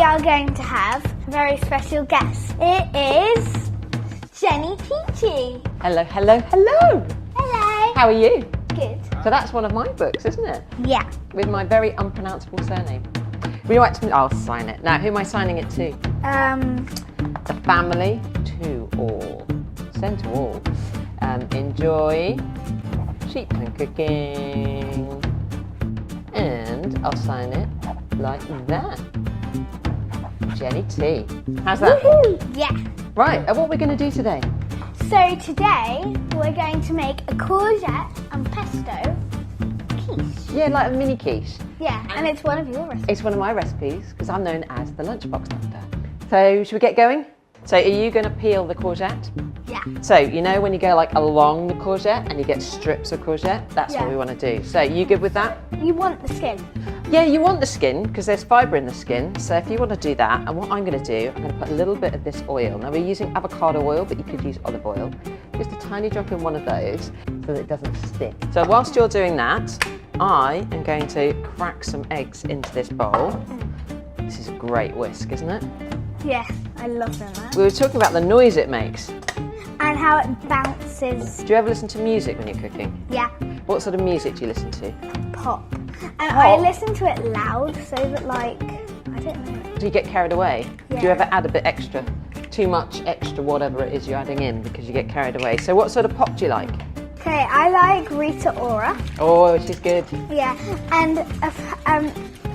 are going to have a very special guest. It is Jenny Peachy. Hello, hello, hello. Hello. How are you? Good. So that's one of my books, isn't it? Yeah. With my very unpronounceable surname. Will you like to? I'll sign it. Now, who am I signing it to? The family, to all. Send to all. Enjoy sheep pan cooking. And I'll sign it like that. Jenny T. How's that? Woohoo! Yeah. Right, and what are we going to do today? So today we're going to make a courgette and pesto quiche. Yeah, like a mini quiche. Yeah, and it's one of your recipes. It's one of my recipes because I'm known as the lunchbox doctor. So should we get going? So are you going to peel the courgette? Yeah. So you know when you go like along the courgette and you get strips of courgette? That's what we want to do. So you good with that? You want the skin? Yeah, you want the skin because there's fibre in the skin. So if you want to do that, and what I'm going to do, I'm going to put a little bit of this oil. Now we're using avocado oil, but you could use olive oil. Just a tiny drop in one of those so that it doesn't stick. So whilst you're doing that, I am going to crack some eggs into this bowl. This is a great whisk, isn't it? Yeah, I love doing that. We were talking about the noise it makes. And how it bounces. Do you ever listen to music when you're cooking? Yeah. What sort of music do you listen to? Pop. And I listen to it loud so that like, I don't know. Do you get carried away? Yeah. Do you ever add a bit extra? Too much extra whatever it is you're adding in because you get carried away. So what sort of pop do you like? Okay, I like Rita Ora. Oh, she's good. Yeah, and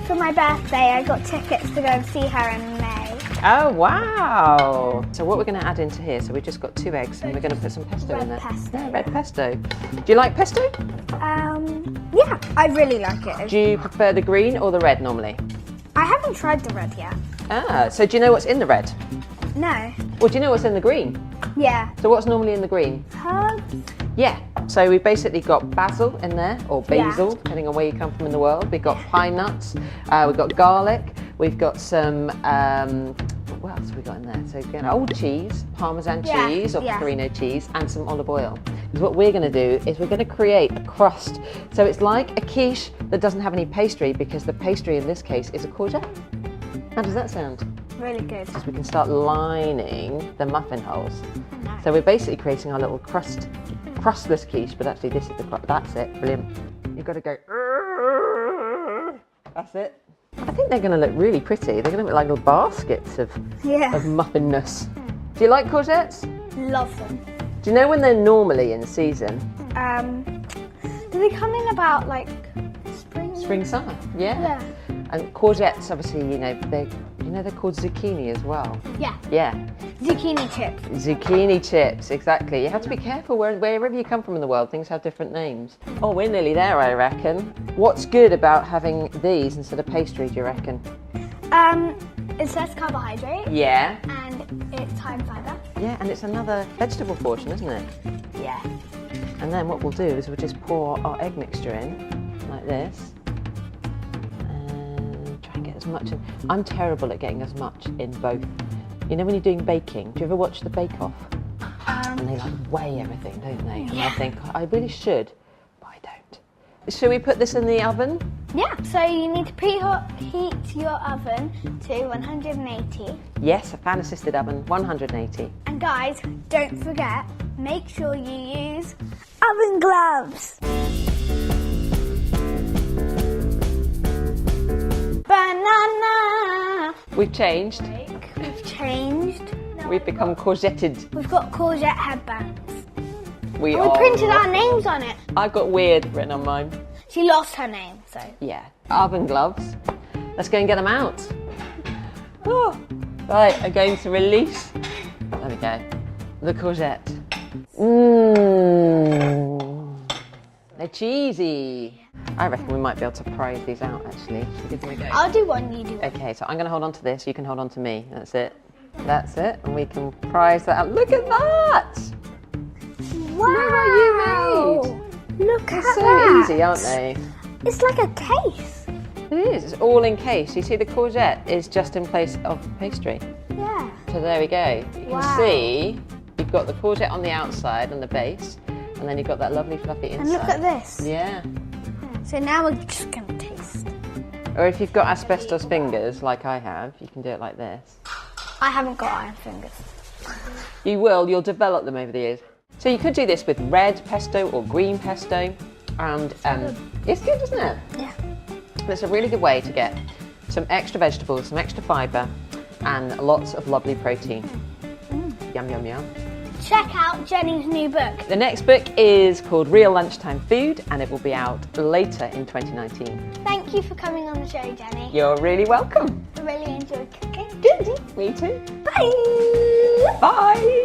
for my birthday I got tickets to go and see her in May. Oh, wow. So what we're going to add into here, so we've just got 2 eggs and we're going to put some pesto in there. Pesto. Yeah, red pesto. Do you like pesto? Yeah, I really like it. Do you prefer the green or the red normally? I haven't tried the red yet. Ah, so do you know what's in the red? No. Well, do you know what's in the green? Yeah. So what's normally in the green? Herbs? Yeah, so we've basically got basil in there, or basil, depending on where you come from in the world. We've got pine nuts, we've got garlic, we've got some, what else have we got in there? So again, old cheese, Parmesan cheese or Pecorino cheese, and some olive oil. Because what we're going to do is we're going to create a crust. So it's like a quiche that doesn't have any pastry because the pastry in this case is a courgette. How does that sound? Really good. Because we can start lining the muffin holes. So we're basically creating our little crustless quiche, but actually this is the crust. That's it, brilliant. You've got to go, that's it. I think they're going to look really pretty. They're going to look like little baskets of muffinness. Do you like courgettes? Love them. Do you know when they're normally in season? Do they come in about like spring? Spring, summer, yeah. And courgettes, obviously, they're called zucchini as well. Yeah. Yeah. Zucchini chips. Zucchini chips, exactly. You have to be careful wherever you come from in the world, things have different names. Oh, we're nearly there, I reckon. What's good about having these instead of pastry, do you reckon? It's less carbohydrate. Yeah. And it's high in fibre. Yeah, and it's another vegetable portion, isn't it? Yeah. And then what we'll do is we'll just pour our egg mixture in, like this. And try and get as much in. I'm terrible at getting as much in both. You know when you're doing baking, do you ever watch the Bake Off? And they like weigh everything, don't they? And I think, I really should, but I don't. Shall we put this in the oven? Yeah, so you need to preheat your oven to 180. Yes, a fan-assisted oven, 180. And guys, don't forget, make sure you use oven gloves. Banana. We've changed. We've changed. We've become courgetted. We've got courgette headbands. We printed our names on it. I've got weird written on mine. She lost her name, so. Yeah. Oven gloves. Let's go and get them out. Oh. Right, I'm going to release. There we go. The courgette. Mmm. They're cheesy. I reckon we might be able to prize these out actually. Should we give them a go? I'll do one, you do one. Okay, so I'm going to hold on to this, you can hold on to me. That's it. That's it. And we can prize that out. Look at that! Wow! Look what you made! Look at They're that! so easy, aren't they? It's like a case. It is. It's all encased. You see the courgette is just in place of pastry. Yeah. So there we go. You can see you've got the courgette on the outside and the base, and then you've got that lovely fluffy inside. And look at this. Yeah. So now we're just going to taste. Or if you've got asbestos fingers, like I have, you can do it like this. I haven't got iron fingers. You will, you'll develop them over the years. So you could do this with red pesto or green pesto, and it's good, isn't it? Yeah. It's a really good way to get some extra vegetables, some extra fibre, and lots of lovely protein. Yum, yum, yum. Check out Jenny's new book. The next book is called Real Lunchtime Food, and it will be out later in 2019. Thank you for coming on the show, Jenny. You're really welcome. I really enjoyed cooking. Good. Me too. Bye. Bye.